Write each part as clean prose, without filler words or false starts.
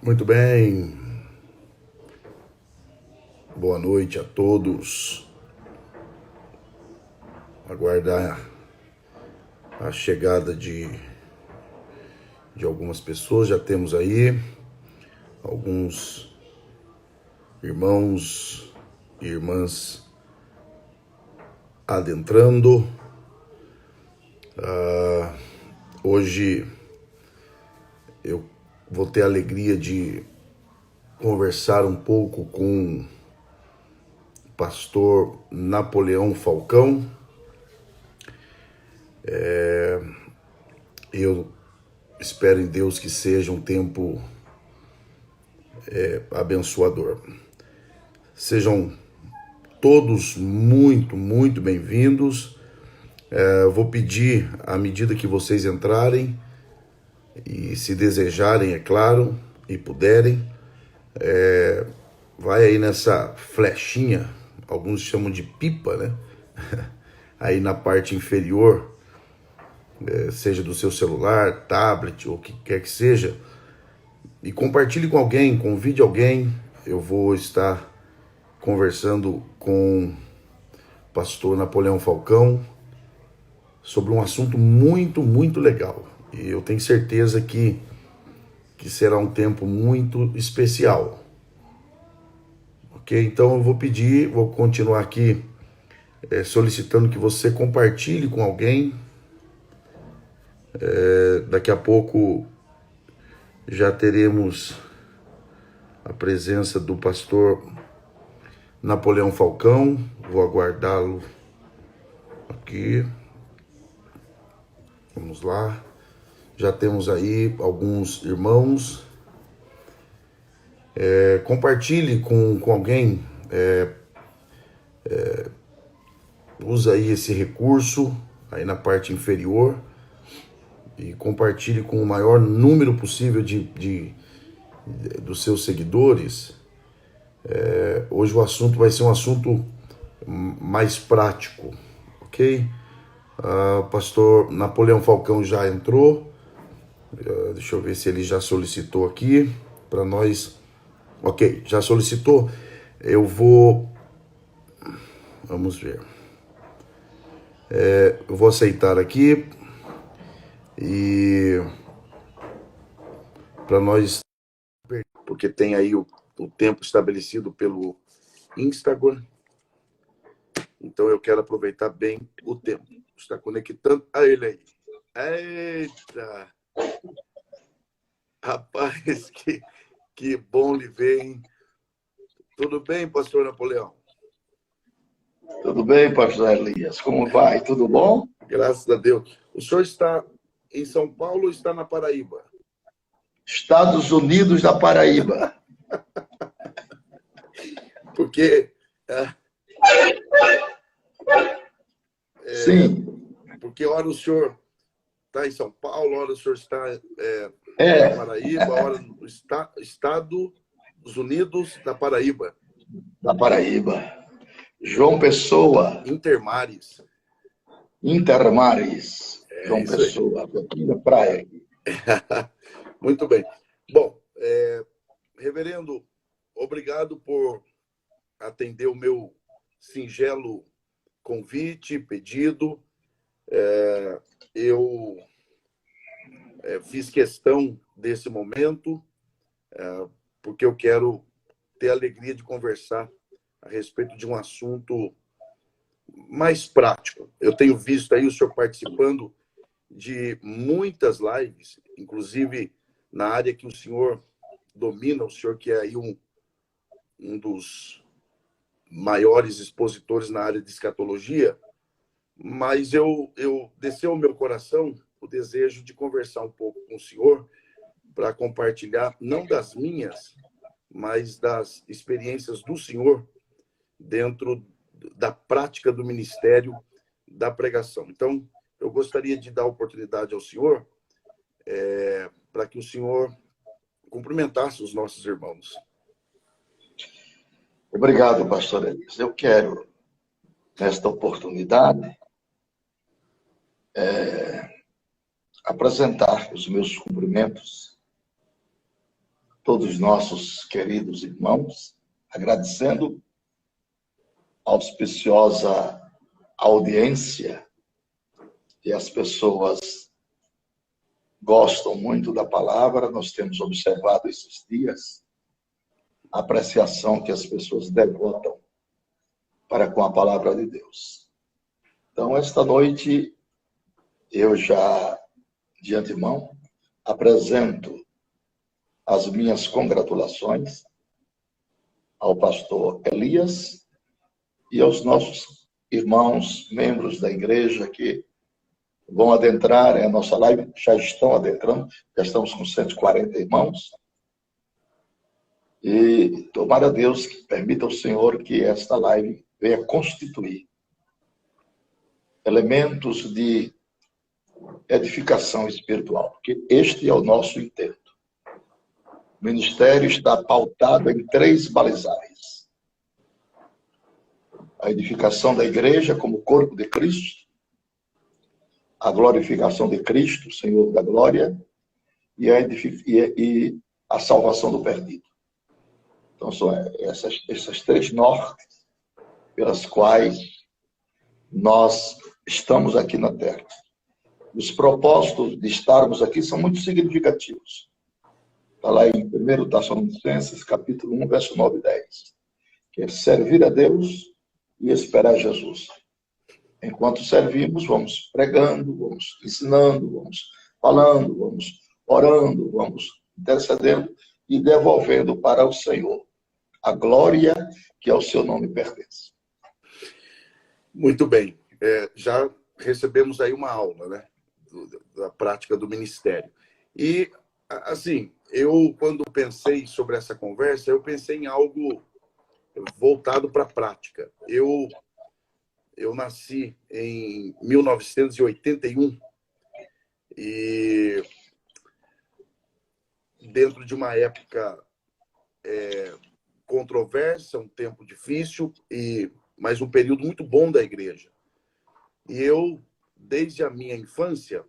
Muito bem, boa noite a todos. Aguardar a chegada de algumas pessoas. Já temos aí alguns irmãos e irmãs adentrando. Hoje eu vou ter a alegria de conversar um pouco com o pastor Napoleão Falcão. Eu espero em Deus que seja um tempo abençoador. Sejam todos muito bem-vindos. Vou pedir, à medida que vocês entrarem, e se desejarem, é claro, e puderem, vai aí nessa flechinha, alguns chamam de pipa, né? Aí na parte inferior, seja do seu celular, tablet ou o que quer que seja, e compartilhe com alguém, convide alguém. Eu vou estar conversando com o pastor Napoleão Falcão sobre um assunto muito legal. E eu tenho certeza que será um tempo muito especial. Ok? Então eu vou pedir, vou continuar aqui solicitando que você compartilhe com alguém. Daqui a pouco já teremos a presença do pastor Napoleão Falcão. Vou aguardá-lo aqui. Vamos lá. Já temos aí alguns irmãos. Compartilhe com alguém. Usa aí esse recurso aí na parte inferior e compartilhe com o maior número possível dos seus seguidores. Hoje o assunto vai ser um assunto mais prático, ok? O pastor Napoleão Falcão já entrou. Deixa eu ver se ele já solicitou aqui para nós. Ok, já solicitou. Vamos ver. Eu vou aceitar aqui e para nós, porque tem aí o tempo estabelecido pelo Instagram. Então eu quero aproveitar bem o tempo. Está conectando a ele aí. Eita! Rapaz, que bom lhe ver, hein? Tudo bem, pastor Napoleão? Tudo bem, pastor Elias? Como vai? Tudo bom? Graças a Deus. O senhor está em São Paulo ou está na Paraíba? Estados Unidos da Paraíba. Porque... Sim. Porque hora o senhor está em São Paulo, hora o senhor está na Paraíba, hora no Estados Unidos da Paraíba. Da Paraíba. João Pessoa. Intermares. João Pessoa, aqui na praia. Muito bem. Bom, reverendo, obrigado por atender o meu singelo convite, pedido. Eu fiz questão desse momento, porque eu quero ter a alegria de conversar a respeito de um assunto mais prático. Eu tenho visto aí o senhor participando de muitas lives, inclusive na área que o senhor domina, o senhor que é aí um dos maiores expositores na área de escatologia, mas eu desceu ao meu coração o desejo de conversar um pouco com o senhor para compartilhar, não das minhas, mas das experiências do senhor dentro da prática do ministério da pregação. Então, eu gostaria de dar oportunidade ao senhor para que o senhor cumprimentasse os nossos irmãos. Obrigado, pastor Elias. Eu quero, nesta oportunidade, apresentar os meus cumprimentos todos os nossos queridos irmãos, agradecendo a auspiciosa audiência, e as pessoas gostam muito da palavra. Nós temos observado esses dias a apreciação que as pessoas devotam para com a palavra de Deus. Então, esta noite, eu já, de antemão, apresento as minhas congratulações ao pastor Elias e aos nossos irmãos, membros da igreja que vão adentrar em nossa live, já estão adentrando, já estamos com 140 irmãos. E tomara Deus que permita ao Senhor que esta live venha constituir elementos de edificação espiritual, porque este é o nosso intento. O ministério está pautado em 3 balizais: a edificação da igreja como corpo de Cristo, a glorificação de Cristo, Senhor da glória, e a salvação do perdido. Então, são essas 3 nortes pelas quais nós estamos aqui na Terra. Os propósitos de estarmos aqui são muito significativos. Está lá em 1 Tessalonicenses, capítulo 1, verso 9 e 10. Que é servir a Deus e esperar Jesus. Enquanto servimos, vamos pregando, vamos ensinando, vamos falando, vamos orando, vamos intercedendo e devolvendo para o Senhor a glória que ao seu nome pertence. Muito bem. Já recebemos aí uma aula, né, da prática do ministério. E, assim, eu, quando pensei sobre essa conversa, eu pensei em algo voltado para a prática. Eu nasci em 1981 e dentro de uma época controversa, um tempo difícil, mas um período muito bom da igreja. E eu, desde a minha infância,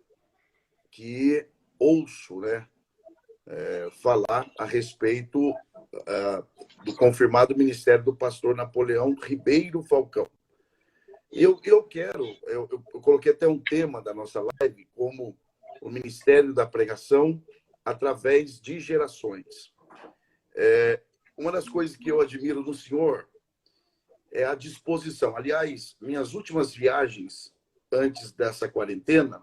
que ouço, né, falar a respeito do confirmado ministério do pastor Napoleão Ribeiro Falcão. Eu coloquei até um tema da nossa live como o ministério da pregação através de gerações. Uma das coisas que eu admiro no senhor é a disposição. Aliás, minhas últimas viagens antes dessa quarentena,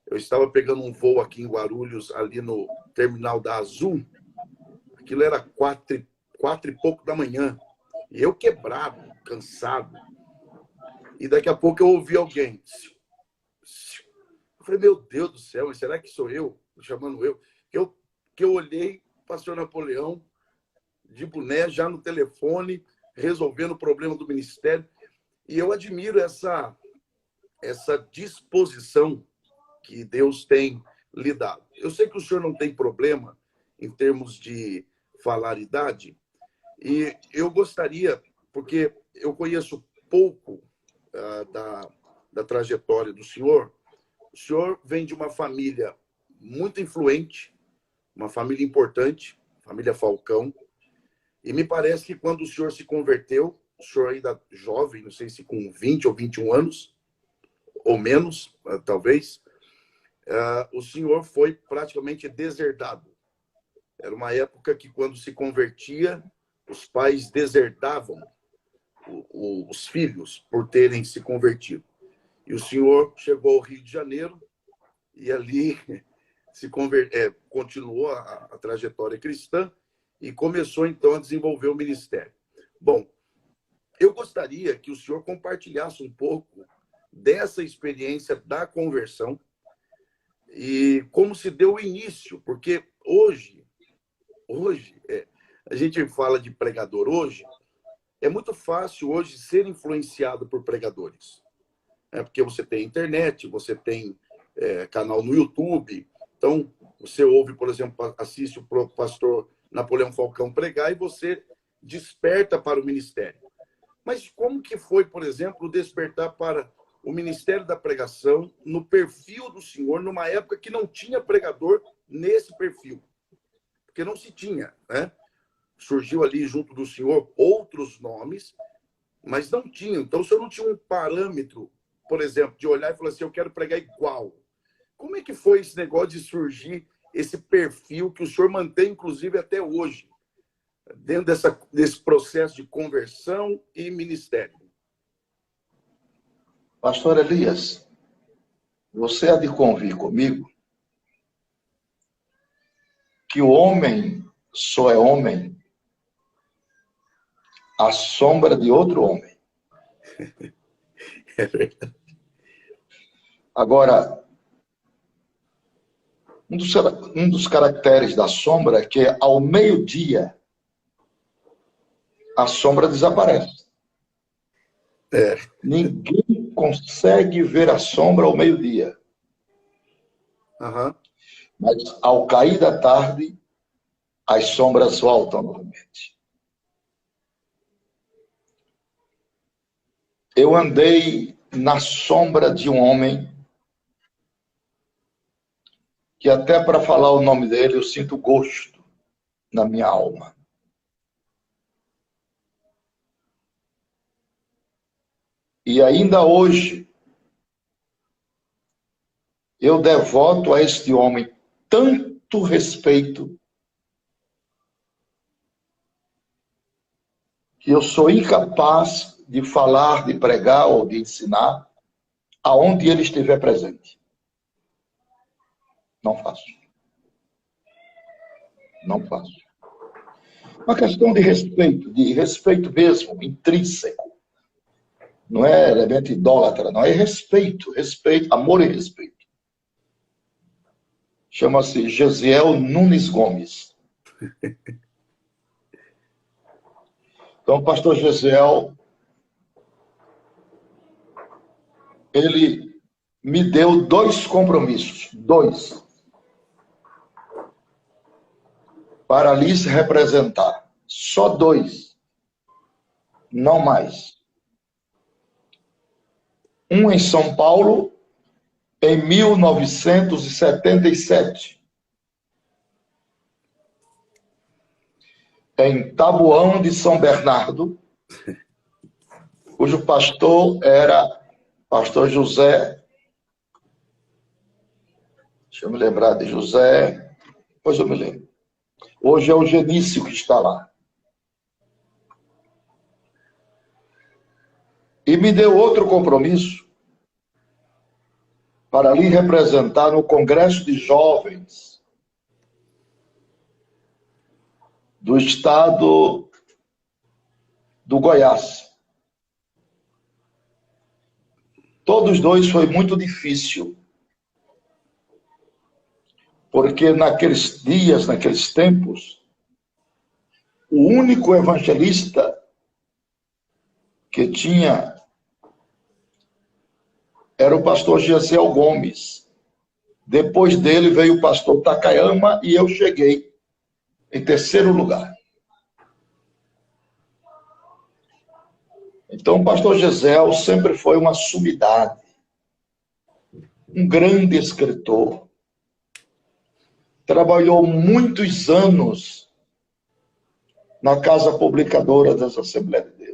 eu estava pegando um voo aqui em Guarulhos, ali no terminal da Azul. Aquilo era 4 e pouco da manhã. E eu quebrado, cansado. E daqui a pouco eu ouvi alguém. Eu falei, meu Deus do céu, mas será que sou eu? Chamando eu. Que eu olhei, pastor Napoleão, de boné, já no telefone, resolvendo o problema do ministério. E eu admiro essa disposição que Deus tem lhe dado. Eu sei que o senhor não tem problema em termos de falar idade, e eu gostaria, porque eu conheço pouco da trajetória do senhor. O senhor vem de uma família muito influente, uma família importante, família Falcão, e me parece que quando o senhor se converteu, o senhor ainda jovem, não sei se com 20 ou 21 anos, ou menos, talvez, o senhor foi praticamente deserdado. Era uma época que, quando se convertia, os pais deserdavam os filhos por terem se convertido. E o senhor chegou ao Rio de Janeiro e ali continuou a trajetória cristã e começou, então, a desenvolver o ministério. Bom, eu gostaria que o senhor compartilhasse um pouco dessa experiência da conversão e como se deu o início, porque hoje a gente fala de pregador hoje, é muito fácil hoje ser influenciado por pregadores. Porque você tem internet, você tem canal no YouTube, então você ouve, por exemplo, assiste o pastor Napoleão Falcão pregar e você desperta para o ministério. Mas como que foi, por exemplo, despertar para o ministério da pregação no perfil do senhor, numa época que não tinha pregador nesse perfil? porque não se tinha, né? Surgiu ali junto do senhor outros nomes, mas não tinha. Então, o senhor não tinha um parâmetro, por exemplo, de olhar e falar assim, eu quero pregar igual. Como é que foi esse negócio de surgir esse perfil que o senhor mantém, inclusive, até hoje, dentro desse processo de conversão e ministério? Pastor Elias, você há de convir comigo que o homem só é homem à sombra de outro homem. É verdade. Agora, um dos caracteres da sombra é que ao meio-dia a sombra desaparece. Ninguém consegue ver a sombra ao meio-dia. Uhum. Mas ao cair da tarde, as sombras voltam novamente. Eu andei na sombra de um homem que até para falar o nome dele eu sinto gosto na minha alma. E ainda hoje eu devoto a este homem tanto respeito que eu sou incapaz de falar, de pregar ou de ensinar aonde ele estiver presente. Não faço. Não faço. Uma questão de respeito mesmo, intrínseco. Não é elemento idólatra, não é respeito, amor e respeito. Chama-se Gesiel Nunes Gomes. Então, o pastor Gesiel, ele me deu 2 compromissos, 2, para lhes representar. Só 2, não mais. Um em São Paulo, em 1977. Em Taboão de São Bernardo, cujo pastor era pastor José. Deixa eu me lembrar de José. Depois eu me lembro. Hoje é o Genício que está lá. E me deu outro compromisso para lhe representar no Congresso de Jovens do estado do Goiás. Todos 2 foi muito difícil, porque naqueles dias, naqueles tempos, o único evangelista que tinha era o pastor Gesiel Gomes. Depois dele veio o pastor Takayama e eu cheguei em 3º lugar. Então, o pastor Gesiel sempre foi uma sumidade, um grande escritor. Trabalhou muitos anos na Casa Publicadora das Assembleias de Deus.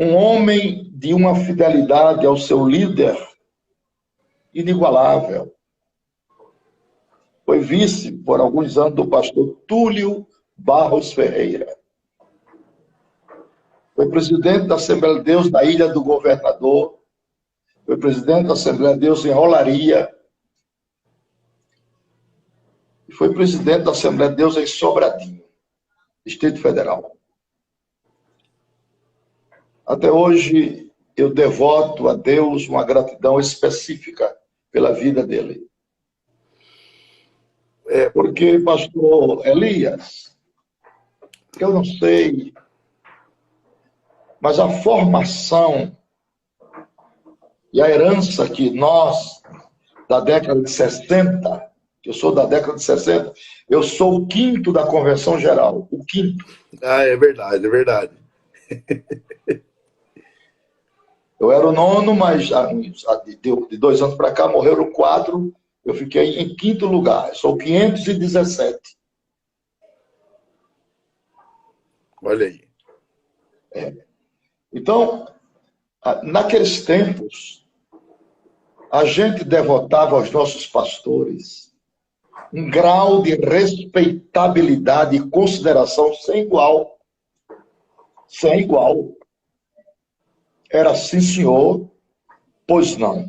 Um homem de uma fidelidade ao seu líder inigualável. Foi vice, por alguns anos, do pastor Túlio Barros Ferreira. Foi presidente da Assembleia de Deus na Ilha do Governador. Foi presidente da Assembleia de Deus em Olaria. E foi presidente da Assembleia de Deus em Sobradinho, Distrito Federal. Até hoje, eu devoto a Deus uma gratidão específica pela vida dele. Porque, pastor Elias, eu não sei, mas a formação e a herança que nós, da década de 60, que eu sou da década de 60, eu sou o 5º da conversão geral, o 5º. Ah, é verdade, é verdade. Eu era o 9º, mas de 2 anos para cá morreram 4, Eu fiquei em 5º lugar. Sou 517. Olha aí. Então, naqueles tempos, a gente devotava aos nossos pastores um grau de respeitabilidade e consideração sem igual. Sem igual. Era sim, senhor, pois não.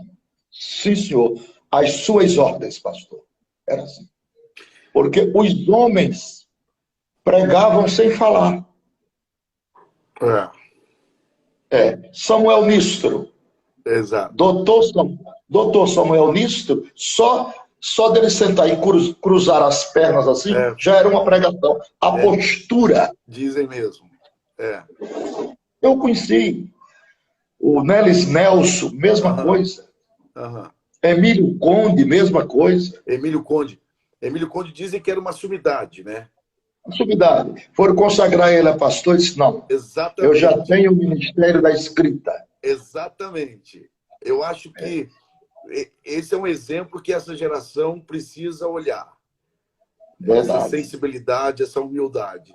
Sim, senhor. As suas ordens, pastor. Era assim. Porque os homens pregavam sem falar. Samuel Nistro. Exato. Doutor Samuel Nistro, só dele sentar e cruzar as pernas assim, já era uma pregação. A postura. Dizem mesmo. Eu conheci o Nelis Nelson, mesma coisa. Emílio Conde, mesma coisa. Emílio Conde dizem que era uma sumidade, né? Uma sumidade. Foram consagrar ele a pastor e disse, não, exatamente. Eu já tenho o ministério da escrita. Exatamente. Eu acho que esse é um exemplo que essa geração precisa olhar. Verdade. Essa sensibilidade, essa humildade.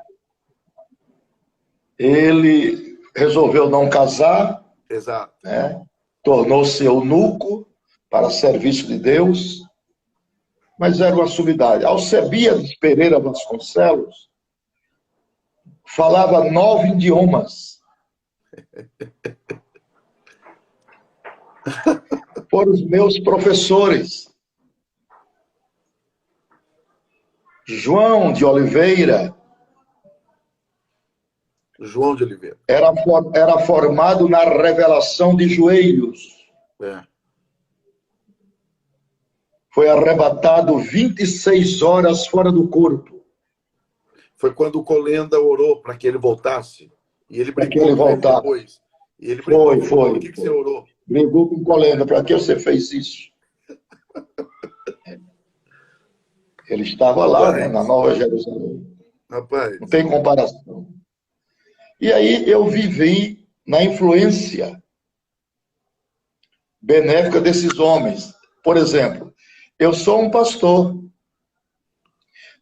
Ele resolveu não casar. Exato. Tornou-se eunuco para serviço de Deus, mas era uma sumidade. Alcebiades Pereira Vasconcelos falava 9 idiomas. Foram os meus professores. João de Oliveira. Era formado na revelação de joelhos. Foi arrebatado 26 horas fora do corpo. Foi quando o Colenda orou para que ele voltasse. E ele brigou com ele depois. E ele foi. Por que você orou? Brigou com o Colenda. Para que você fez isso? Ele estava lá, né, na Nova Jerusalém. Rapaz. Não tem comparação. E aí eu vivi na influência benéfica desses homens. Por exemplo, eu sou um pastor,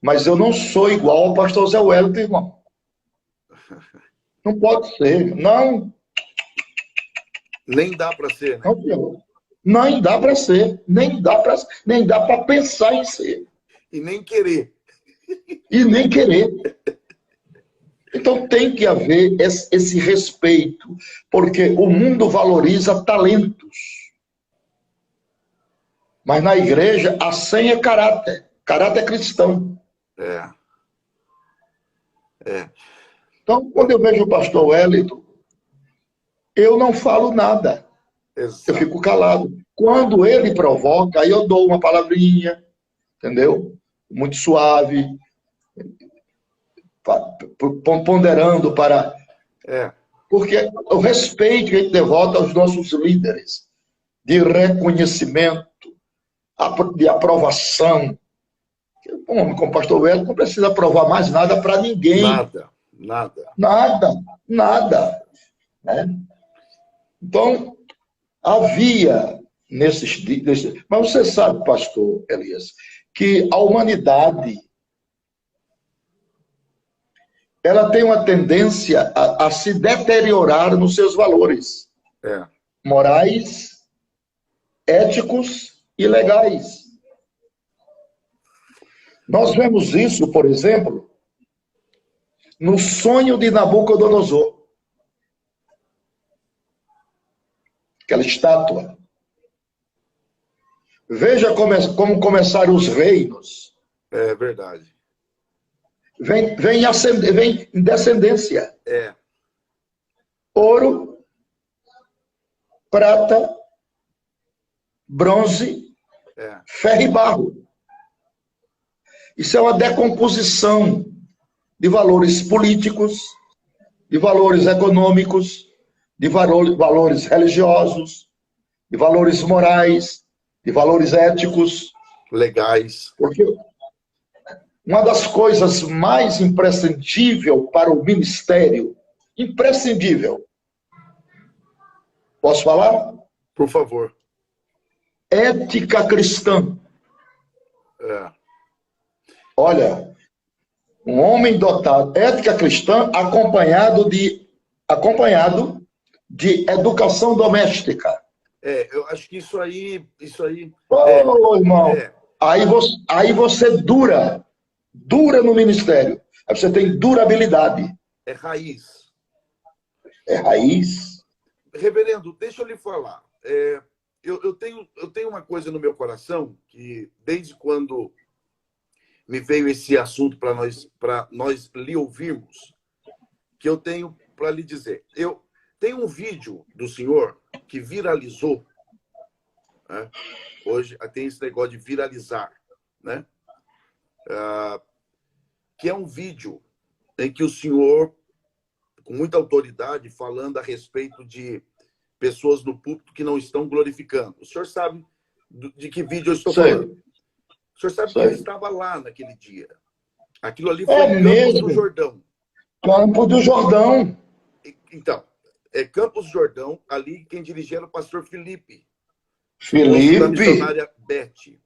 mas eu não sou igual ao pastor Zé Wellington, irmão. Não pode ser. Não. Nem dá para ser, né? Não dá para ser. Nem dá para pensar em ser. E nem querer. Então tem que haver esse respeito, porque o mundo valoriza talentos. Mas na igreja a senha é caráter cristão. Então, quando eu vejo o pastor Wellington, eu não falo nada. Exato. Eu fico calado. Quando ele provoca, aí eu dou uma palavrinha, entendeu? Muito suave, ponderando para... Porque o respeito que a gente devota aos nossos líderes, de reconhecimento, de aprovação. Um homem como o pastor Wellington não precisa aprovar mais nada para ninguém. Nada. Né? Então, havia nesses dias... Mas você sabe, pastor Elias, que a humanidade ela tem uma tendência a se deteriorar nos seus valores morais, éticos e legais. Nós vemos isso, por exemplo, no sonho de Nabucodonosor. Aquela estátua. Veja como começaram os reinos. É verdade. Vem em descendência. Ouro, prata, bronze, ferro e barro. Isso é uma decomposição de valores políticos, de valores econômicos, de valores religiosos, de valores morais, de valores éticos. Legais. Porque uma das coisas mais imprescindíveis para o ministério, imprescindível, posso falar? Por favor. Ética cristã. É. Olha, um homem dotado, ética cristã, acompanhado de educação doméstica. Eu acho que isso aí Ô, irmão, é, aí você dura no ministério. Aí você tem durabilidade. é raiz. É raiz. Reverendo, deixa eu lhe falar. Eu tenho uma coisa no meu coração que, desde quando me veio esse assunto para nós lhe ouvirmos, que eu tenho para lhe dizer. Eu tenho um vídeo do senhor que viralizou, né? Hoje tem esse negócio de viralizar, né? Que é um vídeo em que o senhor, com muita autoridade, falando a respeito de pessoas no púlpito que não estão glorificando. O senhor sabe de que vídeo eu estou falando? O senhor sabe que eu estava lá naquele dia. Aquilo ali foi em Campos do Jordão. Campo do Jordão. Então, Campos do Jordão, ali quem dirigia era o pastor Felipe. Da missionária Beth.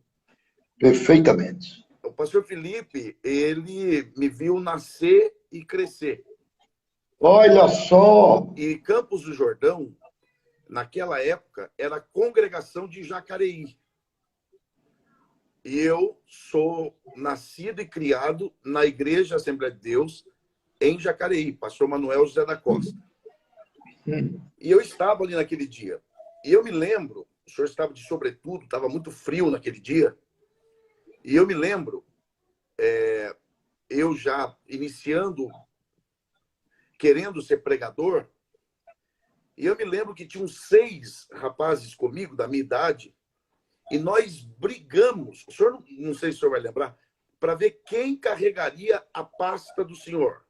Perfeitamente. O pastor Felipe, ele me viu nascer e crescer. Olha só! E Campos do Jordão, naquela época, era a congregação de Jacareí. E eu sou nascido e criado na Igreja Assembleia de Deus, em Jacareí, pastor Manuel José da Costa. E eu estava ali naquele dia. E eu me lembro, o senhor estava de sobretudo, estava muito frio naquele dia. E eu me lembro, eu já iniciando, querendo ser pregador, e eu me lembro que tinham 6 rapazes comigo, da minha idade, e nós brigamos, o senhor, não sei se o senhor vai lembrar, para ver quem carregaria a pasta do senhor.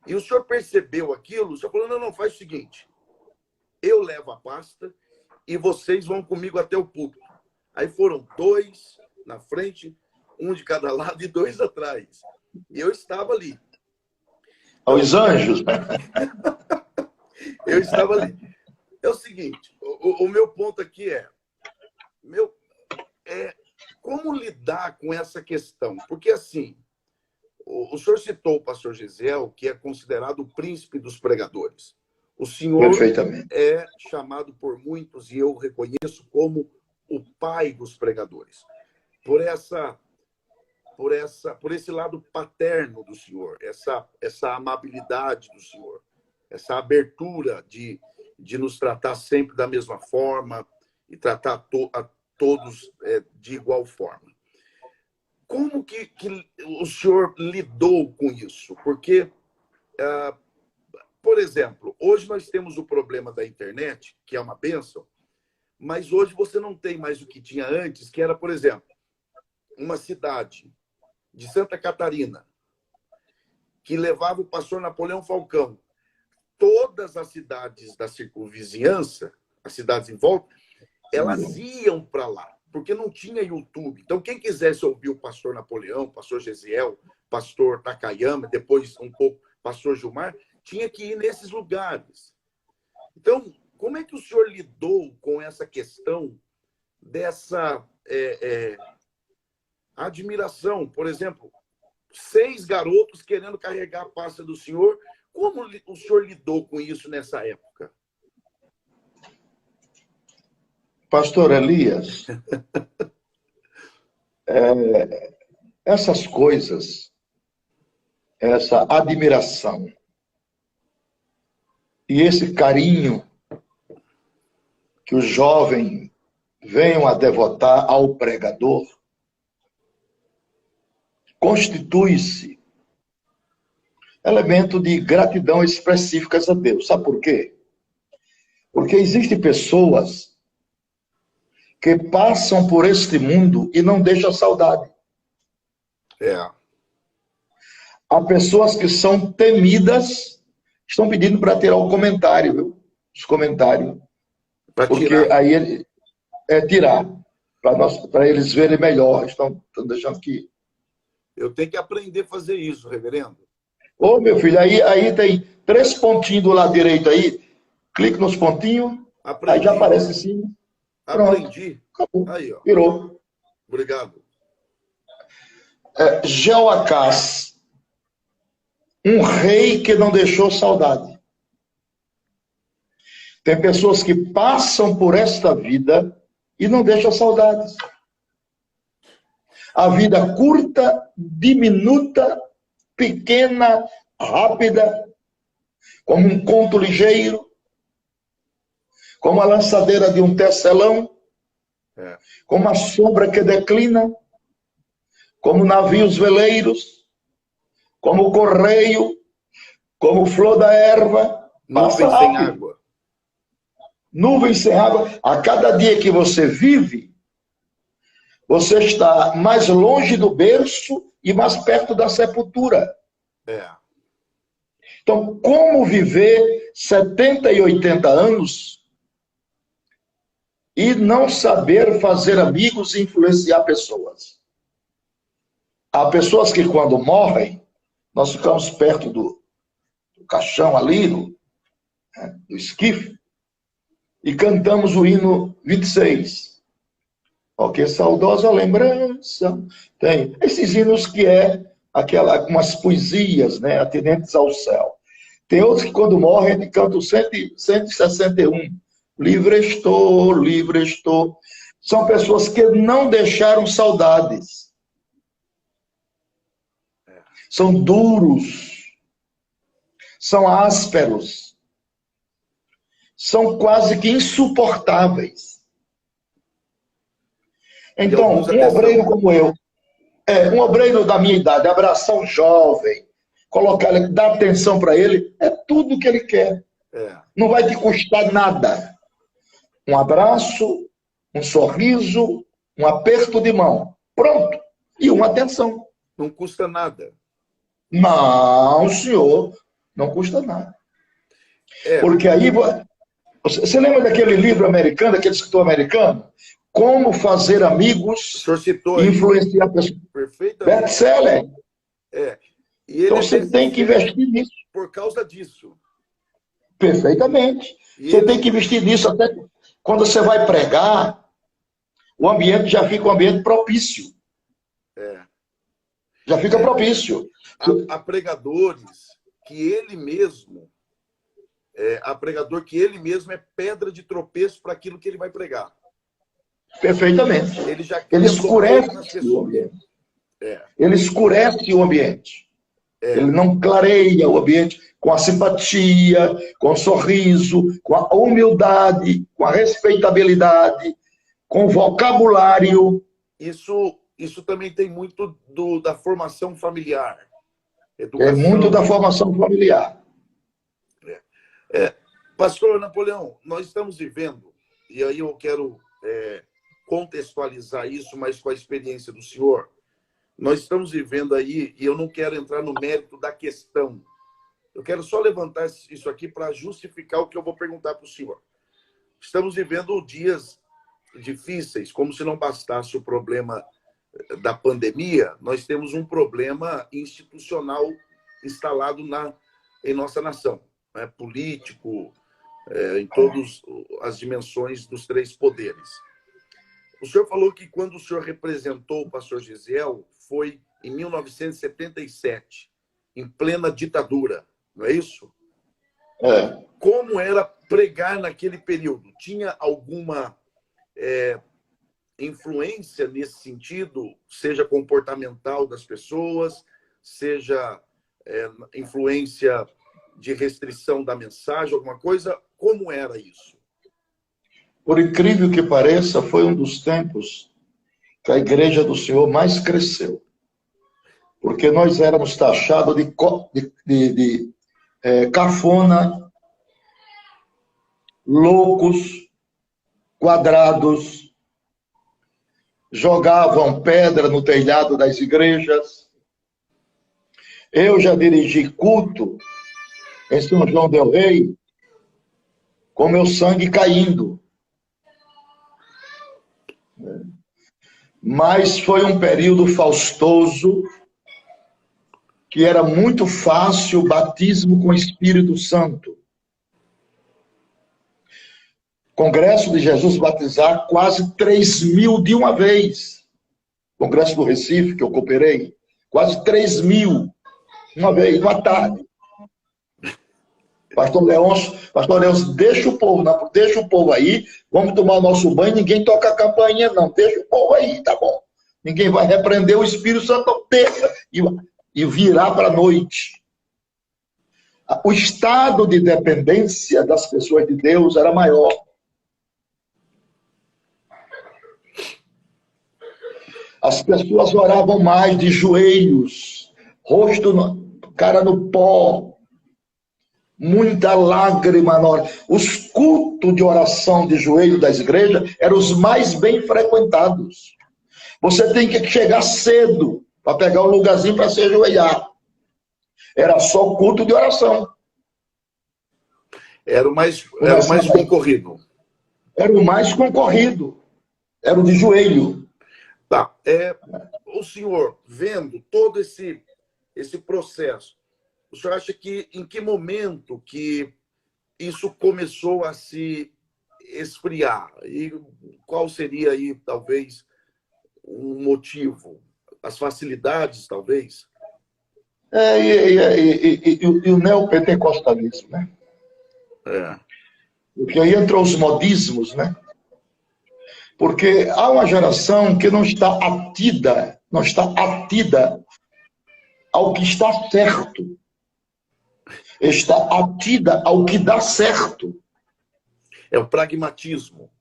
E o senhor percebeu aquilo, o senhor falou, não, faz o seguinte, eu levo a pasta e vocês vão comigo até o púlpito. Aí foram 2 na frente, 1 de cada lado e 2 atrás. E eu estava ali. Aos anjos. Eu estava ali. É o seguinte, o meu ponto aqui como lidar com essa questão? Porque, assim, o senhor citou o pastor Gesiel, que é considerado o príncipe dos pregadores. O senhor é chamado por muitos, e eu reconheço, como o pai dos pregadores. Por esse lado paterno do senhor, essa amabilidade do senhor, essa abertura de nos tratar sempre da mesma forma e tratar a todos de igual forma. Como que o senhor lidou com isso? Porque, por exemplo, hoje nós temos o problema da internet, que é uma bênção, mas hoje você não tem mais o que tinha antes, que era, por exemplo, uma cidade de Santa Catarina, que levava o pastor Napoleão Falcão. Todas as cidades da circunvizinhança, as cidades em volta, elas iam para lá, porque não tinha YouTube. Então, quem quisesse ouvir o pastor Napoleão, pastor Gesiel, pastor Takayama, depois um pouco pastor Gilmar, tinha que ir nesses lugares. Então, como é que o senhor lidou com essa questão dessa admiração? Por exemplo, 6 garotos querendo carregar a pasta do senhor. Como o senhor lidou com isso nessa época? Pastor Elias, essas coisas, essa admiração e esse carinho que os jovens venham a devotar ao pregador, constitui-se elemento de gratidão específicas a Deus. Sabe por quê? Porque existem pessoas que passam por este mundo e não deixam saudade. Há pessoas que são temidas, estão pedindo para tirar o comentário, viu? Os comentários. Porque tirar. Aí ele tirar, para eles verem melhor. Estão deixando aqui. Eu tenho que aprender a fazer isso, reverendo. Ô, meu filho, aí tem 3 pontinhos do lado direito aí. Clique nos pontinhos. Aí já aparece assim. Aprendi. Acabou. Aí, ó. Virou. Obrigado. Jeoacás, um rei que não deixou saudade. Tem pessoas que passam por esta vida e não deixam saudades. A vida curta, diminuta, pequena, rápida, como um conto ligeiro, como a lançadeira de um tecelão, como a sombra que declina, como navios veleiros, como correio, como flor da erva. Nuvem sem água. Nuvem sem água. A cada dia que você vive, você está mais longe do berço e mais perto da sepultura. Então, como viver 70 e 80 anos e não saber fazer amigos e influenciar pessoas? Há pessoas que, quando morrem, nós ficamos perto do caixão ali, do esquife, e cantamos o hino 26. Ó, que saudosa lembrança. Tem esses hinos que umas poesias, né, atendentes ao céu. Tem outros que, quando morrem, cantam 161. Livre estou, livre estou. São pessoas que não deixaram saudades. São duros. São ásperos. São quase que insuportáveis. Então, um obreiro como eu, um obreiro da minha idade, abraçar um jovem, colocar ele, dar atenção para ele, é tudo que ele quer. Não vai te custar nada. Um abraço, um sorriso, um aperto de mão. Pronto. E uma atenção. Não custa nada. Não, senhor. Não custa nada. Porque aí... Você lembra daquele livro americano, daquele escritor americano? Como fazer amigos e influenciar pessoas. Perfeitamente. Best-seller. Então você tem que investir nisso. Por causa disso. Perfeitamente. Você tem que investir nisso até quando você vai pregar, o ambiente já fica um ambiente propício. Já fica propício. Há pregadores que ele mesmo é pedra de tropeço para aquilo que ele vai pregar. Perfeitamente. Ele escurece o ambiente. Ele escurece o ambiente. Ele não clareia o ambiente com a simpatia, com o sorriso, com a humildade, com a respeitabilidade, com o vocabulário. Isso também tem muito da formação familiar. Educação. É muito da formação familiar. Pastor Napoleão, nós estamos vivendo, e aí eu quero contextualizar isso, mas com a experiência do senhor, nós estamos vivendo aí, e eu não quero entrar no mérito da questão, eu quero só levantar isso aqui para justificar o que eu vou perguntar para o senhor. Estamos vivendo dias difíceis, como se não bastasse o problema da pandemia, nós temos um problema institucional instalado em nossa nação, né? Político, em todas as dimensões dos três poderes. O senhor falou que quando o senhor representou o pastor Gisiel foi em 1977, em plena ditadura, não é isso? Como era pregar naquele período? Tinha alguma influência nesse sentido, seja comportamental das pessoas, seja influência de restrição da mensagem, alguma coisa? Como era isso? Por incrível que pareça, foi um dos tempos que a Igreja do Senhor mais cresceu. Porque nós éramos taxados de cafona, loucos, quadrados, jogavam pedra no telhado das igrejas. Eu já dirigi culto em São João del Rei, com meu sangue caindo. Mas foi um período faustoso, que era muito fácil o batismo com o Espírito Santo. Congresso de Jesus batizar quase 3.000 de uma vez. Congresso do Recife, que eu cooperei, quase 3.000, uma vez, uma tarde. Pastor Leôncio, deixa o povo aí, vamos tomar o nosso banho, ninguém toca a campainha não, deixa o povo aí, tá bom. Ninguém vai repreender o Espírito Santo não terça e virar para a noite. O estado de dependência das pessoas de Deus era maior. As pessoas oravam mais de joelhos, cara no pó, muita lágrima na hora. Os cultos de oração de joelho das igrejas eram os mais bem frequentados. Você tem que chegar cedo para pegar um lugarzinho para se ajoelhar. Era só culto de oração. Era o mais concorrido. Era o mais concorrido. Era o de joelho. Tá. O senhor, vendo todo esse processo, o senhor acha que em que momento que isso começou a se esfriar? E qual seria aí, talvez, um motivo? As facilidades, talvez? E o neopentecostalismo, né? Porque aí entram os modismos, né? Porque há uma geração que não está atida ao que está certo. Está atida ao que dá certo. É o pragmatismo.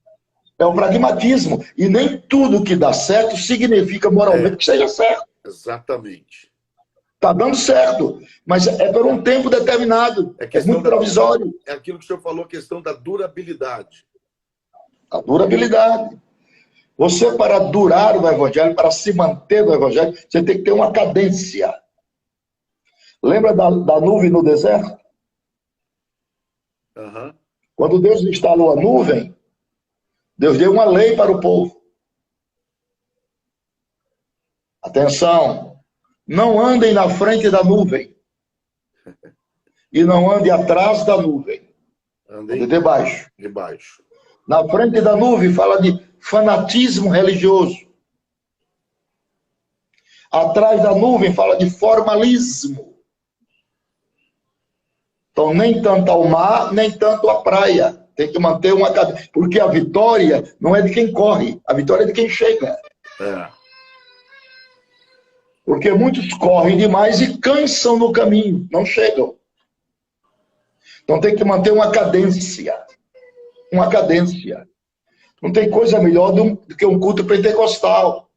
É o pragmatismo. E nem tudo que dá certo significa moralmente que seja certo. Exatamente. Está dando certo, mas é por um tempo determinado. É muito provisório. É aquilo que o senhor falou, a questão da durabilidade. A durabilidade. Você, para durar no Evangelho, para se manter no Evangelho, você tem que ter uma cadência. Lembra da nuvem no deserto? Uhum. Quando Deus instalou a nuvem, Deus deu uma lei para o povo. Atenção! Não andem na frente da nuvem. E não andem atrás da nuvem. Andem debaixo. Debaixo. Na frente da nuvem fala de fanatismo religioso. Atrás da nuvem fala de formalismo. Então, nem tanto ao mar, nem tanto à praia. Tem que manter uma cadeia. Porque a vitória não é de quem corre, a vitória é de quem chega. Porque muitos correm demais e cansam no caminho, não chegam. Então tem que manter uma cadência. Uma cadência. Não tem coisa melhor do que um culto pentecostal.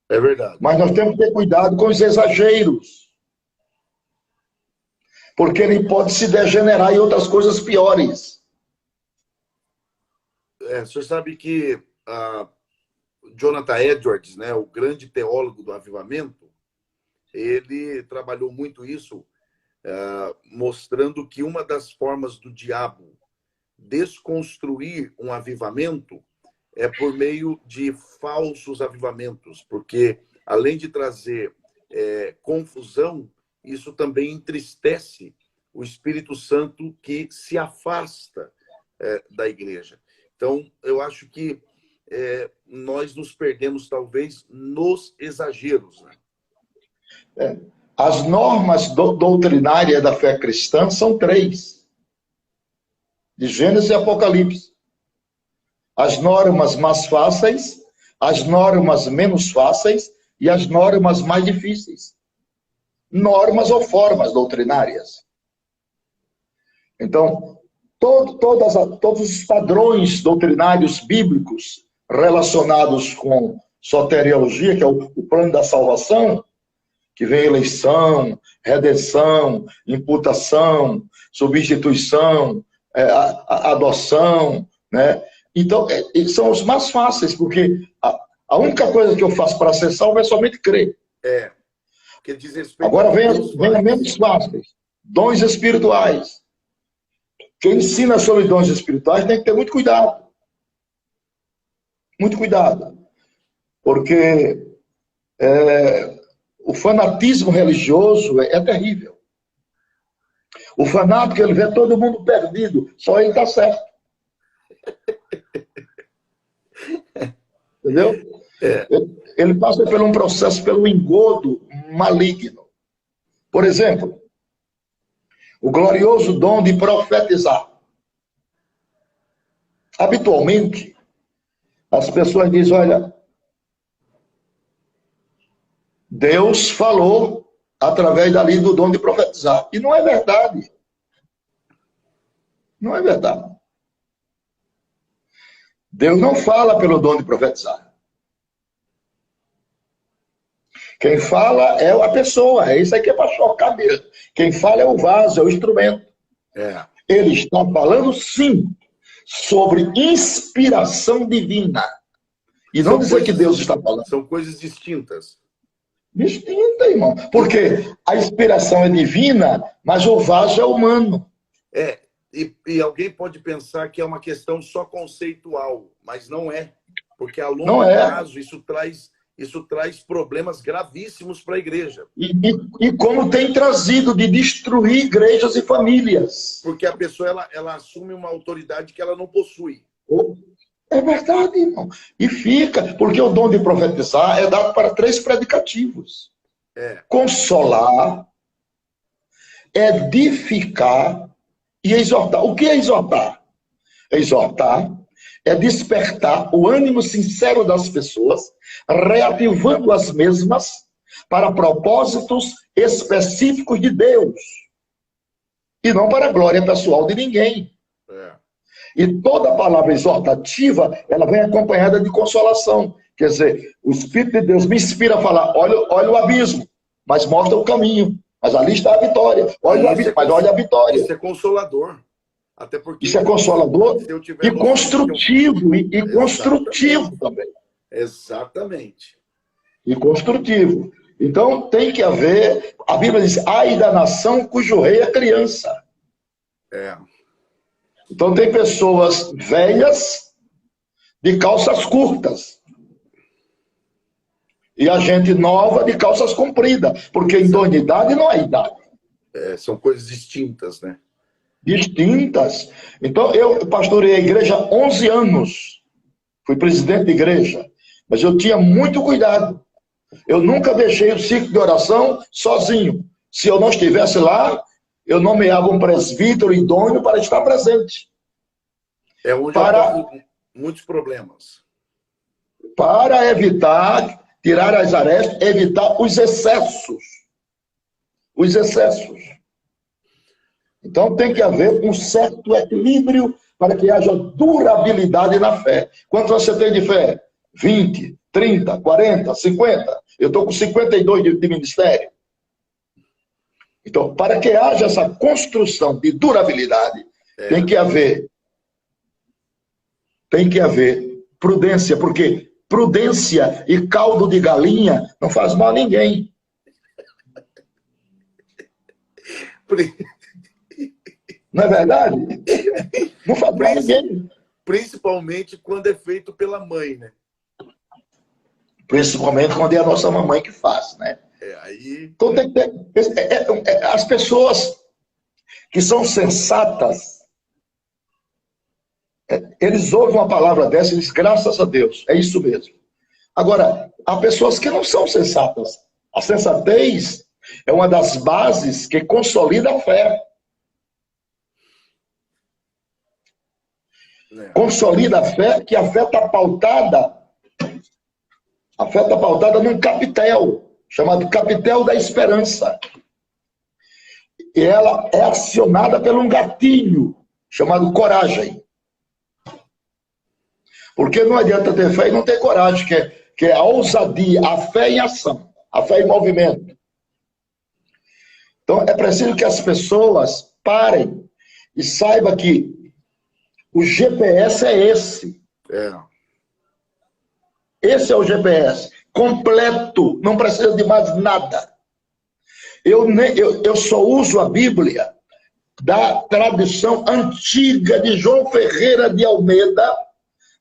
É verdade. Mas nós temos que ter cuidado com os exageros. Porque ele pode se degenerar em outras coisas piores. O senhor sabe que Jonathan Edwards, né, o grande teólogo do avivamento, ele trabalhou muito isso, mostrando que uma das formas do diabo desconstruir um avivamento é por meio de falsos avivamentos, porque além de trazer confusão, isso também entristece o Espírito Santo que se afasta da igreja. Então, eu acho que nós nos perdemos, talvez, nos exageros, né? As normas doutrinárias da fé cristã são 3. De Gênesis e Apocalipse. As normas mais fáceis, as normas menos fáceis e as normas mais difíceis. Normas ou formas doutrinárias. Então, todos os padrões doutrinários bíblicos relacionados com soteriologia, que é o plano da salvação, que vem eleição, redenção, imputação, substituição, adoção, né? Então, são os mais fáceis, porque a única coisa que eu faço para ser salvo é somente crer. Que diz respeito. Agora vem a menos fáceis. Dons espirituais. Quem ensina sobre dons espirituais tem que ter muito cuidado. Muito cuidado. Porque o fanatismo religioso é terrível. O fanático, ele vê todo mundo perdido, só ele está certo. Entendeu? Ele passa por um processo, pelo engodo maligno. Por exemplo, o glorioso dom de profetizar. Habitualmente, as pessoas dizem, olha, Deus falou através dali do dom de profetizar. E não é verdade. Não é verdade. Deus não fala pelo dom de profetizar. Quem fala é a pessoa. Isso aqui é para chocar mesmo. Quem fala é o vaso, é o instrumento. Ele está falando, sim, sobre inspiração divina. E não dizer que Deus está falando. São coisas distintas. Distinta, irmão. Porque a inspiração é divina, mas o vaso é humano. E alguém pode pensar que é uma questão só conceitual, mas não é. Porque a longo prazo isso traz problemas gravíssimos para a igreja. E como tem trazido de destruir igrejas e famílias. Porque a pessoa ela assume uma autoridade que ela não possui. É verdade, irmão. E fica, porque o dom de profetizar é dado para 3 predicativos. Consolar, edificar e exortar. O que é exortar? Exortar é despertar o ânimo sincero das pessoas, reativando as mesmas para propósitos específicos de Deus. E não para a glória pessoal de ninguém. E toda palavra exortativa, ela vem acompanhada de consolação. Quer dizer, o Espírito de Deus me inspira a falar, olha o abismo, mas mostra o caminho. Mas ali está a vitória. Olha o abismo, mas olha a vitória. Isso é consolador. Até porque isso é consolador e construtivo. E construtivo também. Exatamente. E construtivo. Então tem que haver, a Bíblia diz, ai da nação cujo rei é criança. Então tem pessoas velhas de calças curtas. E a gente nova de calças compridas. Porque idoneidade não é idade. São coisas distintas, né? Distintas. Então eu pastorei a igreja há 11 anos. Fui presidente de igreja. Mas eu tinha muito cuidado. Eu nunca deixei o ciclo de oração sozinho. Se eu não estivesse lá, eu nomeava um presbítero idôneo para estar presente. É onde ocorrem muitos problemas. Para evitar, tirar as arestas, evitar os excessos. Os excessos. Então tem que haver um certo equilíbrio para que haja durabilidade na fé. Quanto você tem de fé? 20, 30, 40, 50. Eu estou com 52 de ministério. Então, para que haja essa construção de durabilidade, tem que haver prudência, porque prudência e caldo de galinha não faz mal a ninguém. Não é verdade? Não faz mal a ninguém. Principalmente quando é feito pela mãe, né? Principalmente quando é a nossa mamãe que faz, né? Então tem que ter... as pessoas que são sensatas, eles ouvem uma palavra dessa e dizem, graças a Deus, é isso mesmo. Agora, há pessoas que não são sensatas. A sensatez é uma das bases que consolida a fé. Consolida a fé, que a fé está pautada. A fé está pautada num capitel, chamado capitel da esperança. E ela é acionada por um gatilho, chamado coragem. Porque não adianta ter fé e não ter coragem, que é a ousadia, a fé em ação, a fé em movimento. Então é preciso que as pessoas parem e saibam que o GPS é esse. Esse é o GPS. Completo. Não precisa de mais nada. Eu só uso a Bíblia da tradição antiga de João Ferreira de Almeida,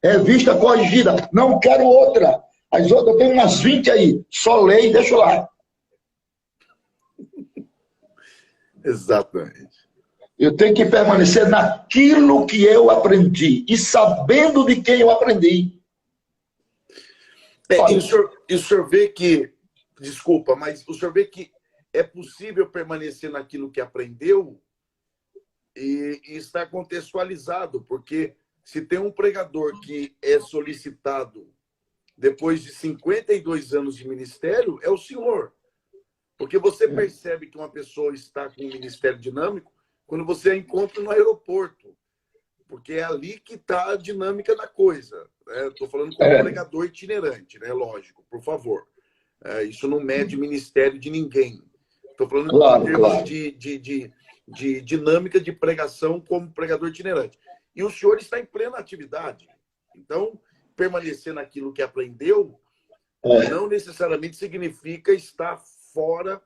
revista corrigida. Não quero outra. As outras, eu tenho umas 20 aí. Só leio e deixo lá. Exatamente. Eu tenho que permanecer naquilo que eu aprendi e sabendo de quem eu aprendi. E o senhor vê que Desculpa, mas o senhor vê que é possível permanecer naquilo que aprendeu e estar contextualizado, porque se tem um pregador que é solicitado depois de 52 anos de ministério, é o senhor. Porque você percebe que uma pessoa está com um ministério dinâmico quando você a encontra no aeroporto. Porque é ali que está a dinâmica da coisa. Estou falando como pregador itinerante, né? Lógico, por favor. Isso não mede ministério de ninguém. Estou falando em termos de dinâmica de pregação como pregador itinerante. E o senhor está em plena atividade. Então, permanecer naquilo que aprendeu não necessariamente significa estar fora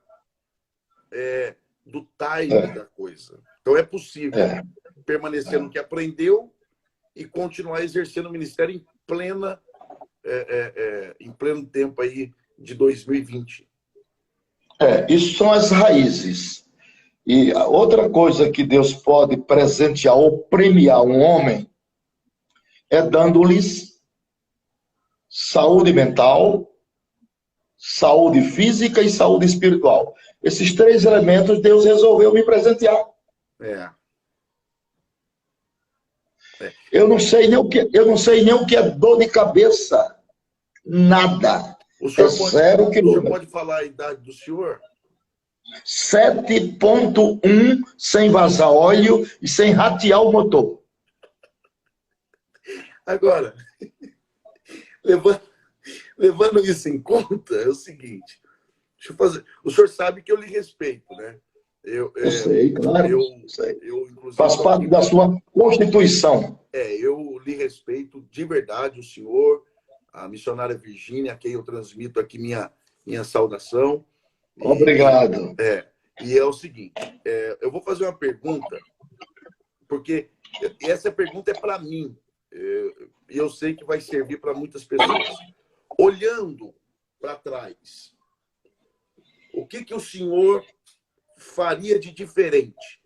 do time da coisa. Então, é possível permanecer no que aprendeu e continuar exercendo o ministério em pleno tempo aí de 2020. Isso são as raízes. E a outra coisa que Deus pode presentear ou premiar um homem é dando-lhes saúde mental, saúde física e saúde espiritual. Esses 3 elementos Deus resolveu me presentear. Eu não sei nem o que é dor de cabeça. Nada. O senhor 0 quilômetro. Pode falar a idade do senhor? 7.1 sem vazar óleo e sem ratear o motor. Agora, levando isso em conta, é o seguinte. Deixa eu fazer. O senhor sabe que eu lhe respeito, né? Eu sei, claro. Inclusive, faz parte da sua constituição. Eu lhe respeito de verdade, o senhor, a missionária Virgínia, a quem eu transmito aqui minha saudação. Obrigado. E é o seguinte, eu vou fazer uma pergunta, porque essa pergunta é para mim, e eu sei que vai servir para muitas pessoas. Olhando para trás, o que o senhor faria de diferente?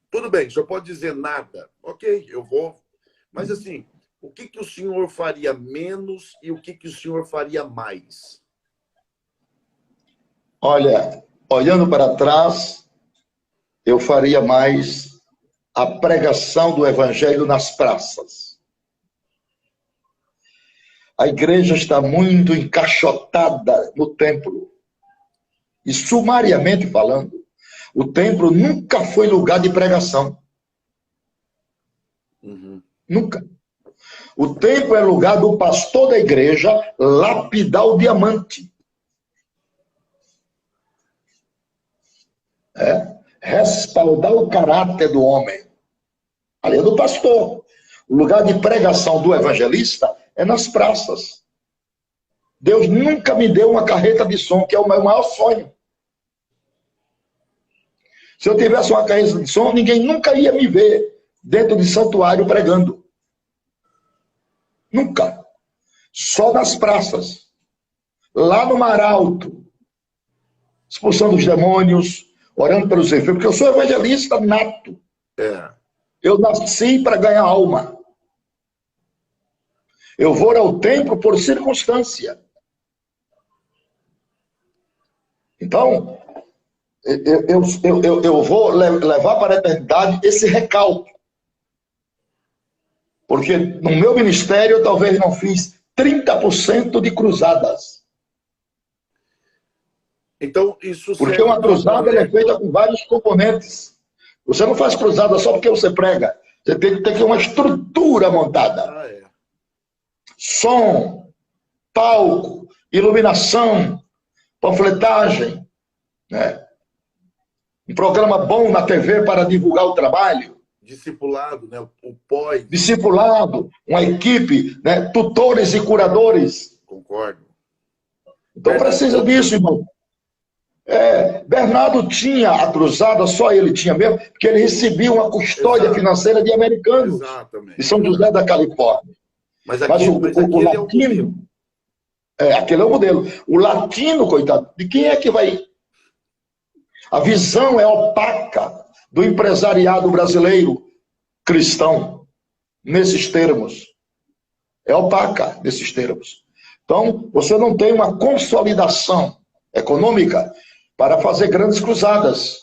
Tudo bem, o senhor pode dizer nada. Ok, eu vou. Mas assim, o que o senhor faria menos e o que o senhor faria mais? Olha, olhando para trás, eu faria mais a pregação do evangelho nas praças. A igreja está muito encaixotada no templo. E sumariamente falando, o templo nunca foi lugar de pregação. Nunca. O templo é lugar do pastor da igreja lapidar o diamante. Respaldar o caráter do homem. Ali é do pastor. O lugar de pregação do evangelista é nas praças. Deus nunca me deu uma carreta de som, que é o meu maior sonho. Se eu tivesse uma carreta de som, ninguém nunca ia me ver dentro de santuário pregando. Nunca. Só nas praças. Lá no Mar Alto. Expulsando os demônios, orando pelos enfermos, porque eu sou evangelista nato. Eu nasci para ganhar alma. Eu vou ao templo por circunstância. Então, eu vou levar para a eternidade esse recalque. Porque no meu ministério eu talvez não fiz 30% de cruzadas. Então, isso porque uma cruzada é feita com vários componentes. Você não faz cruzada só porque você prega. Você tem que ter uma estrutura montada. Som, palco, iluminação, panfletagem, né? Um programa bom na TV para divulgar o trabalho. Discipulado, né? O pós. Discipulado, uma equipe, né? Tutores e curadores. Concordo. Então precisa disso, irmão. Bernardo tinha a cruzada, só ele tinha mesmo, porque ele recebia uma custódia financeira de americanos. Exatamente. De São José da Califórnia. Mas o latino... aquele é o modelo. O latino, coitado, de quem é que vai... A visão é opaca do empresariado brasileiro cristão, nesses termos. É opaca nesses termos. Então, você não tem uma consolidação econômica para fazer grandes cruzadas.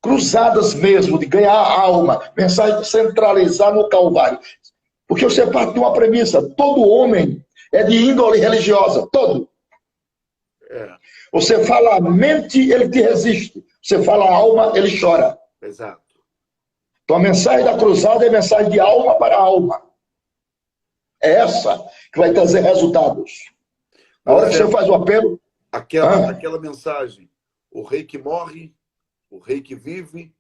Cruzadas mesmo, de ganhar alma, mensagem de centralizar no Calvário. Porque você parte de uma premissa: todo homem é de índole religiosa, todo. Você fala a mente, ele te resiste. Você fala a alma, ele chora. Exato. Então a mensagem da cruzada é mensagem de alma para alma. É essa que vai trazer resultados. Na hora que você faz o apelo... Aquela mensagem: o rei que morre, o rei que vive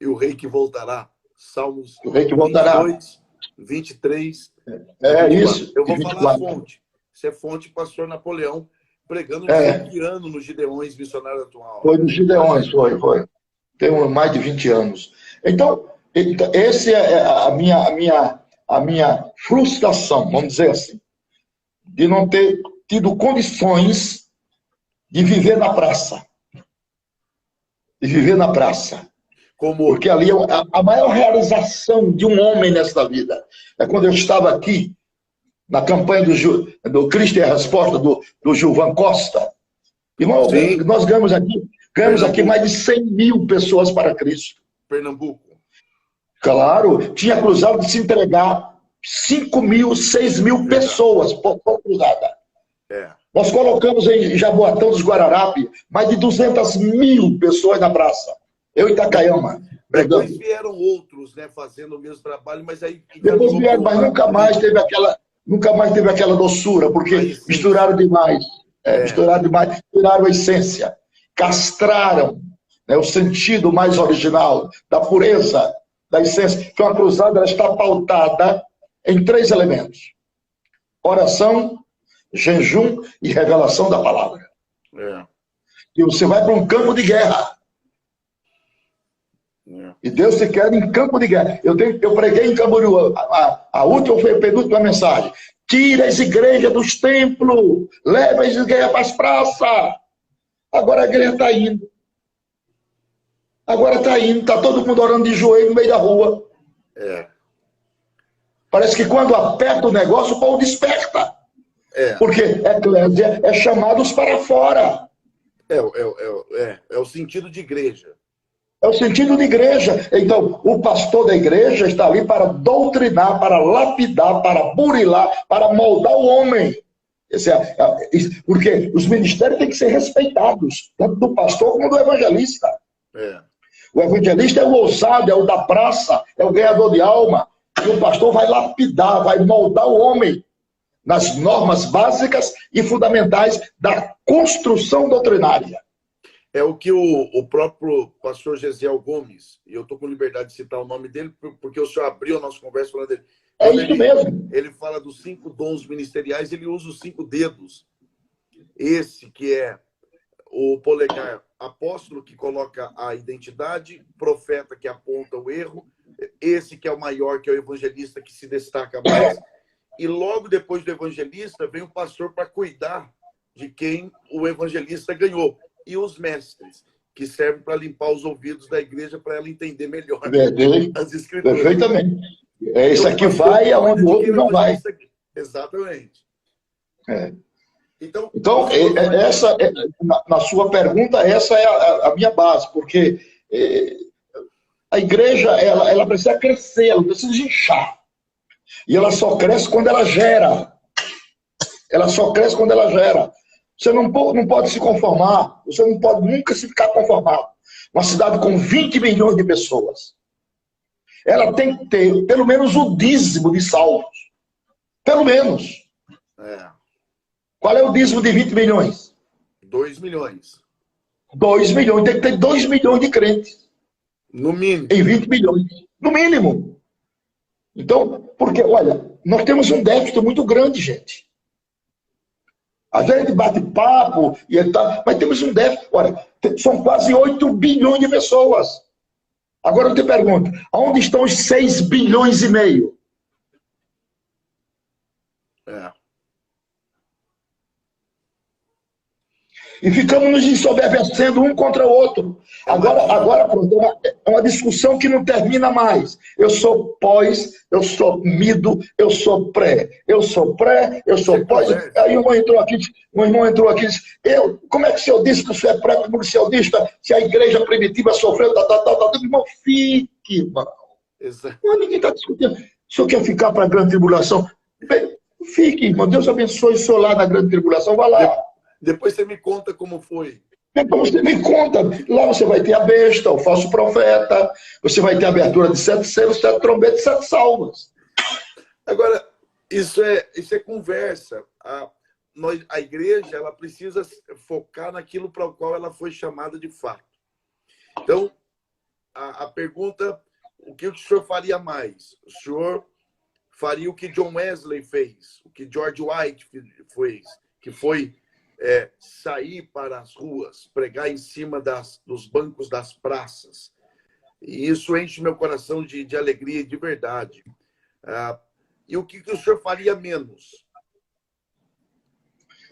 e o rei que voltará. Salmos o rei que voltará. 22, 23. É isso. Eu vou falar a fonte. Isso é fonte pastor Napoleão, pregando no 20 anos no Gideões Missionário Atual. Foi no Gideões, foi. Tem mais de 20 anos. Então, essa é a minha frustração, vamos dizer assim, de não ter tido condições de viver na praça. De viver na praça. Porque ali a maior realização de um homem nesta vida é quando eu estava aqui na campanha do Cristo e a Resposta do Gilvan Costa. E nós ganhamos aqui mais de 100 mil pessoas para Cristo. Pernambuco. Claro, tinha cruzado de se entregar 5 mil, 6 mil pessoas por cruzada. Nós colocamos em Jaboatão dos Guararapes mais de 200 mil pessoas na praça. Eu e Itacaiama. Depois vieram outros, né, fazendo o mesmo trabalho, mas aí... Depois vieram, mas nunca mais teve aquela doçura, porque misturaram demais. Misturaram demais, tiraram a essência. Castraram, né, o sentido mais original da pureza, da essência. Então a cruzada ela está pautada em 3 elementos: oração, jejum e revelação da palavra. E você vai para um campo de guerra. E Deus te quer em campo de guerra. Eu preguei em Camboriú, a última foi a penúltima mensagem. Tira as igrejas dos templos, leva as igrejas para as praças. Agora a igreja está indo. Está todo mundo orando de joelho no meio da rua. Parece que quando aperta o negócio, o povo desperta. Porque eclésia é chamados para fora. É o sentido de igreja. É o sentido de igreja. Então, o pastor da igreja está ali para doutrinar, para lapidar, para burilar, para moldar o homem. Porque os ministérios têm que ser respeitados, tanto do pastor como do evangelista. O evangelista é o ousado, é o da praça, é o ganhador de alma. E o pastor vai lapidar, vai moldar o homem nas normas básicas e fundamentais da construção doutrinária. É o que o próprio pastor Gesiel Gomes, e eu estou com liberdade de citar o nome dele, porque o senhor abriu a nossa conversa falando dele. Isso mesmo. Ele fala dos 5 dons ministeriais, ele usa os 5 dedos. Esse que é o polegar apóstolo, que coloca a identidade, profeta, que aponta o erro, esse que é o maior, que é o evangelista, que se destaca mais, e logo depois do evangelista vem o pastor para cuidar de quem o evangelista ganhou. E os mestres, que servem para limpar os ouvidos da igreja para ela entender melhor as escrituras. Perfeitamente. Esse aqui vai aonde o outro não vai. Exatamente. Então essa, na sua pergunta, essa é a minha base, porque a igreja ela precisa crescer, ela precisa inchar. E ela só cresce quando ela gera. Você não pode se conformar, você não pode nunca se ficar conformado. Uma cidade com 20 milhões de pessoas, ela tem que ter pelo menos o dízimo de salvos. Pelo menos. Qual é o dízimo de 20 milhões? 2 milhões. 2 milhões, tem que ter 2 milhões de crentes. No mínimo. Em 20 milhões. No mínimo. Então, porque, olha, nós temos um déficit muito grande, gente. A gente bate papo, mas temos um déficit. Olha, são quase 8 bilhões de pessoas. Agora eu te pergunto, onde estão os 6 bilhões e meio? E ficamos nos ensoberbecendo um contra o outro. Agora pronto, é uma discussão que não termina mais. Eu sou pós, eu sou mido, eu sou pré. Eu sou pré, eu sou pós. Aí um irmão entrou aqui e disse, como é que o senhor disse que o senhor é pré? Como é que o senhor disse se a igreja primitiva sofreu, irmão, fique, irmão. Exato. Ninguém está discutindo. O senhor quer ficar para a grande tribulação? Bem, fique, irmão. Deus abençoe o senhor lá na grande tribulação. Vai lá. Depois você me conta como foi. Depois você me conta. Lá você vai ter a besta, o falso profeta. Você vai ter a abertura de 7 selos, 7 trombetas, 7 salvas. Agora, isso é conversa. A igreja ela precisa focar naquilo para o qual ela foi chamada de fato. Então, a pergunta, o que o senhor faria mais? O senhor faria o que John Wesley fez, o que George White fez, que foi sair para as ruas, pregar em cima dos bancos das praças. E isso enche meu coração de alegria e de verdade. E o que o senhor faria menos?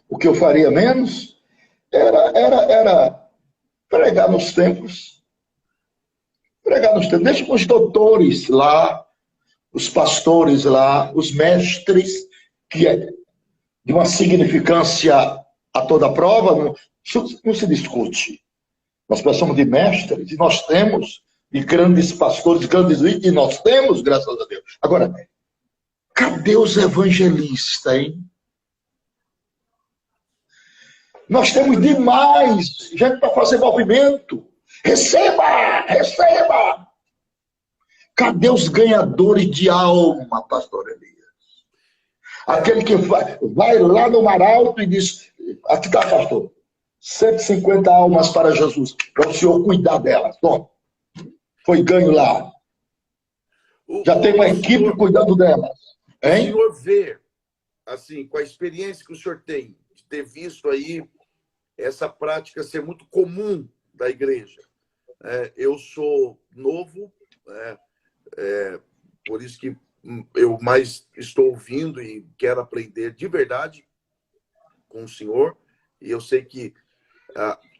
O que eu faria menos era pregar nos templos. Pregar nos templos. Deixa os doutores lá, os pastores lá, os mestres, que é de uma significância a toda prova, não se discute. Nós precisamos de mestres, e nós temos, de grandes pastores, grandes líderes, e nós temos, graças a Deus. Agora, cadê os evangelistas, hein? Nós temos demais gente para fazer movimento. Receba! Receba! Cadê os ganhadores de alma, pastor Elias? Aquele que vai lá no Mar Alto e diz, aqui está, pastor, 150 almas para Jesus, para o senhor cuidar delas. Bom, foi ganho lá. Já tem uma equipe cuidando delas. Hein? O senhor vê, assim, com a experiência que o senhor tem, de ter visto aí essa prática ser muito comum da igreja. Eu sou novo, por isso que eu mais estou ouvindo e quero aprender de verdade com o senhor. E eu sei que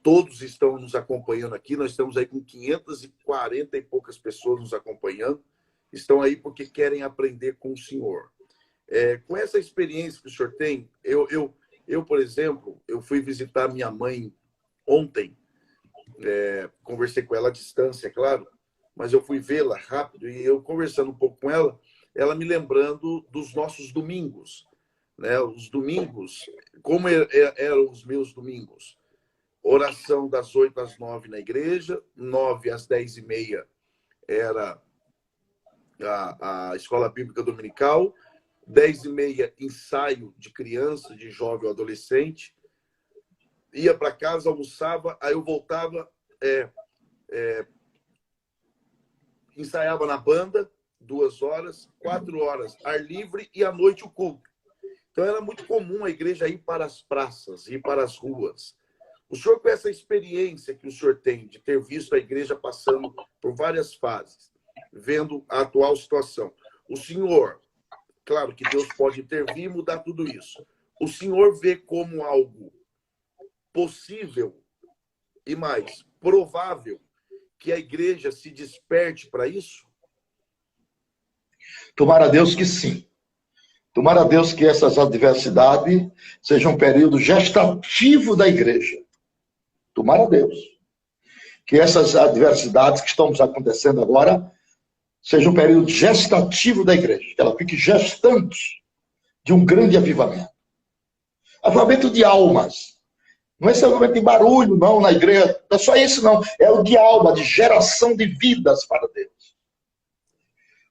todos estão nos acompanhando aqui. Nós estamos aí com 540 e poucas pessoas nos acompanhando. Estão aí porque querem aprender com o senhor. Com essa experiência que o senhor tem, eu, por exemplo, eu fui visitar minha mãe ontem. Conversei com ela à distância, é claro, mas eu fui vê-la rápido e eu conversando um pouco com ela, ela me lembrando dos nossos domingos, né? Os domingos, como eram os meus domingos? Oração das 8 às 9 na igreja, 9 às 10h30 era a escola bíblica dominical, 10h30 ensaio de criança, de jovem ou adolescente, ia para casa, almoçava, aí eu voltava, ensaiava na banda, 2 horas, 4 horas, ar livre, e à noite o culto. Então era muito comum a igreja ir para as praças, ir para as ruas. O senhor, com essa experiência que o senhor tem de ter visto a igreja passando por várias fases, vendo a atual situação, o senhor, claro que Deus pode intervir e mudar tudo isso, o senhor vê como algo possível e mais provável que a igreja se desperte para isso? Tomara a Deus que sim. Tomara a Deus que essas adversidades sejam um período gestativo da igreja. Tomara a Deus que essas adversidades que estão acontecendo agora sejam um período gestativo da igreja, que ela fique gestante de um grande avivamento. Avivamento de almas. Não é esse avivamento de barulho, não, na igreja. Não é só isso, não. É o de alma, de geração de vidas para Deus.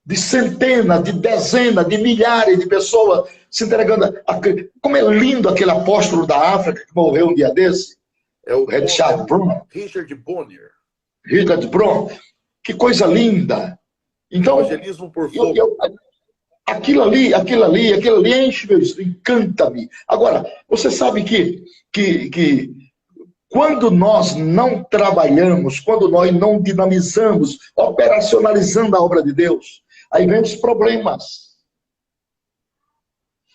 De centenas, de dezenas, de milhares de pessoas se entregando. Como é lindo aquele apóstolo da África que morreu um dia desse. É o Richard Brown. Richard Bonner. Richard Brown. Que coisa linda. Então, evangelismo por fogo. Aquilo ali enche meu espírito, encanta-me. Agora, você sabe que quando nós não trabalhamos, quando nós não dinamizamos, operacionalizando a obra de Deus, aí vem os problemas.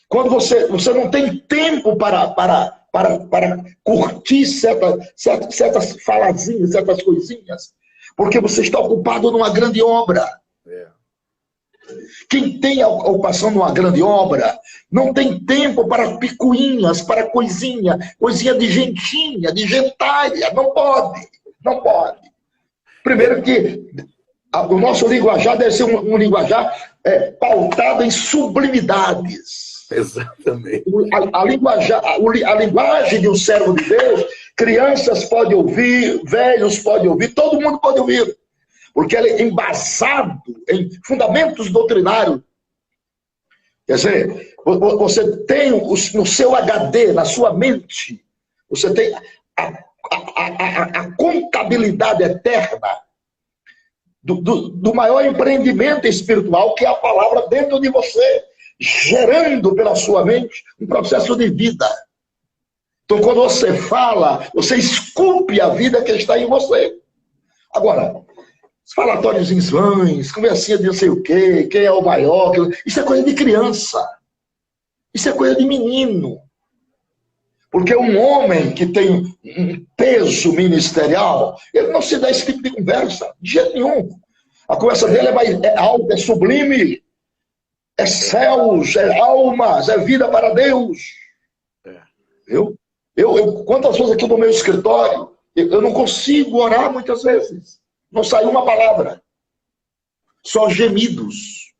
Quando você não tem tempo para para curtir certas falazinhas, certas coisinhas, porque você está ocupado numa grande obra. Quem tem a ocupação numa grande obra não tem tempo para picuinhas, para coisinha de gentinha, de gentalha. Não pode, não pode. Primeiro que o nosso linguajar deve ser um linguajar pautado em sublimidades. Exatamente. A linguagem de um servo de Deus, crianças podem ouvir, velhos podem ouvir, todo mundo pode ouvir. Porque ele é embasado em fundamentos doutrinários. Quer dizer, você tem no seu HD, na sua mente, você tem a contabilidade eterna do maior empreendimento espiritual, que é a palavra dentro de você, gerando pela sua mente um processo de vida. Então, quando você fala, você esculpe a vida que está em você. Agora, falatórios em vães, conversinha de não sei o quê, quem é o maior, isso é coisa de criança. Isso é coisa de menino. Porque um homem que tem um peso ministerial, ele não se dá esse tipo de conversa, de jeito nenhum. A conversa dele é alta, é sublime, é céus, é almas, é vida para Deus. Quantas vezes aqui no meu escritório, eu não consigo orar muitas vezes. Não saiu uma palavra. Só gemidos.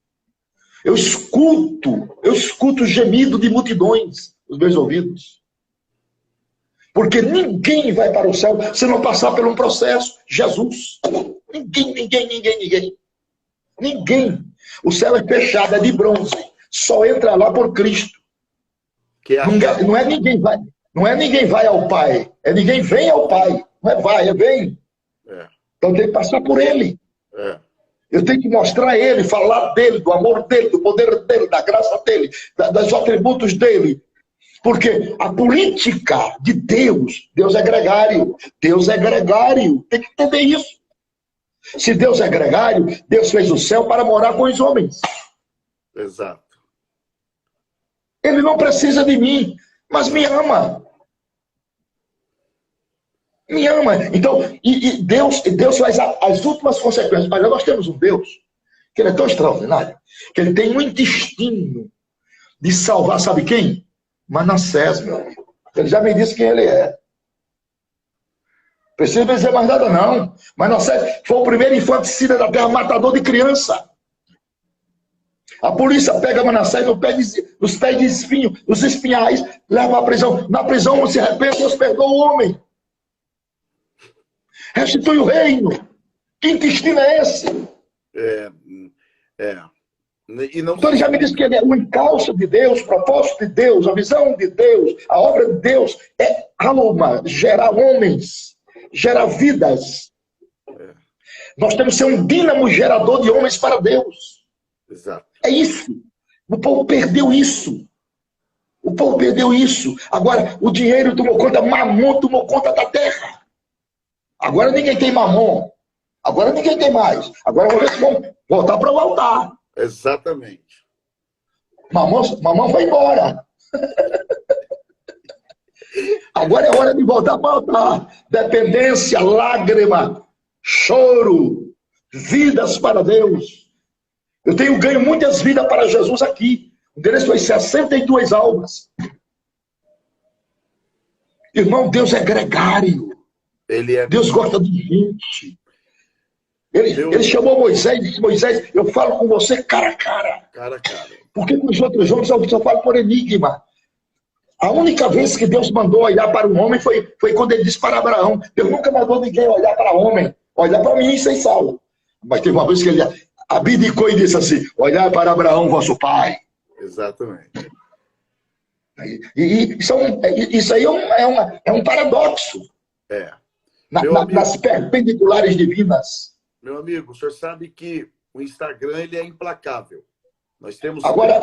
Eu escuto gemido de multidões nos meus ouvidos. Porque ninguém vai para o céu se não passar por um processo. Jesus. Ninguém. O céu é fechado, é de bronze. Só entra lá por Cristo. Não é ninguém vai ao Pai. É ninguém vem ao Pai. Não é vai, é vem. Então tem que passar por ele. Eu tenho que mostrar a ele, falar dele, do amor dele, do poder dele, da graça dele, dos atributos dele. Porque a política de Deus é gregário. Deus é gregário. Tem que entender isso. Se Deus é gregário, Deus fez o céu para morar com os homens. Exato. Ele não precisa de mim, mas me ama. Me ama. Então, Deus faz as últimas consequências. Mas nós temos um Deus que ele é tão extraordinário, que ele tem um intestino de salvar, sabe quem? Manassés, meu amigo. Ele já me disse quem ele é. Precisa dizer mais nada, não. Manassés foi o primeiro infanticida da terra, matador de criança. A polícia pega Manassés nos pés de espinho, nos espinhais, leva à prisão. Na prisão, se arrepende, Deus perdoa o homem. Restitui o reino. Que intestino é esse? Então ele já me disse que ele é o encalço de Deus, o propósito de Deus, a visão de Deus, a obra de Deus é alma, gerar homens, gerar vidas. Nós temos que ser um dínamo gerador de homens para Deus. Exato. É isso. O povo perdeu isso. O povo perdeu isso. Agora, o dinheiro tomou conta, Mamon tomou conta da terra. Agora ninguém tem Mamon. Agora ninguém tem mais. Agora vamos ver se vão voltar para o altar. Exatamente. Mamon foi embora. Agora é hora de voltar para o altar. Dependência, lágrima, choro, vidas para Deus. Eu tenho ganho muitas vidas para Jesus aqui. O endereço foi 62 almas. Irmão, Deus é gregário. Deus gosta de gente. Ele chamou Moisés e disse: Moisés, eu falo com você cara a cara. Cara a cara. Porque com os outros homens eu só falo por enigma. A única vez que Deus mandou olhar para um homem foi quando ele disse para Abraão. Deus nunca mandou ninguém olhar para homem. Olhar para mim sem salvo. Mas teve uma vez que ele abdicou e disse assim: olhar para Abraão, vosso pai. Exatamente. E isso aí é um paradoxo. Nas perpendiculares divinas. Meu amigo, o senhor sabe que o Instagram ele é implacável. Nós temos... Agora,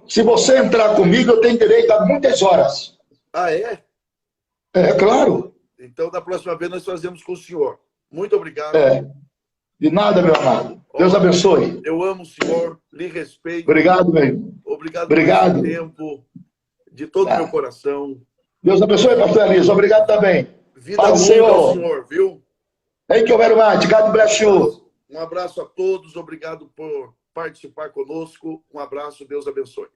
se você entrar comigo, eu tenho direito a muitas horas. Ah, é? É claro. Então, da próxima vez, nós fazemos com o senhor. Muito obrigado. De nada, meu amado. Deus abençoe. Eu amo o senhor, lhe respeito. Obrigado, meu irmão. Obrigado. Pelo tempo, de todo o meu coração. Deus abençoe, pastor Elias. Obrigado também. Vida Paz do longa ao Senhor. senhor, viu? Thank you very much. God bless you. Um abraço a todos. Obrigado por participar conosco. Um abraço. Deus abençoe.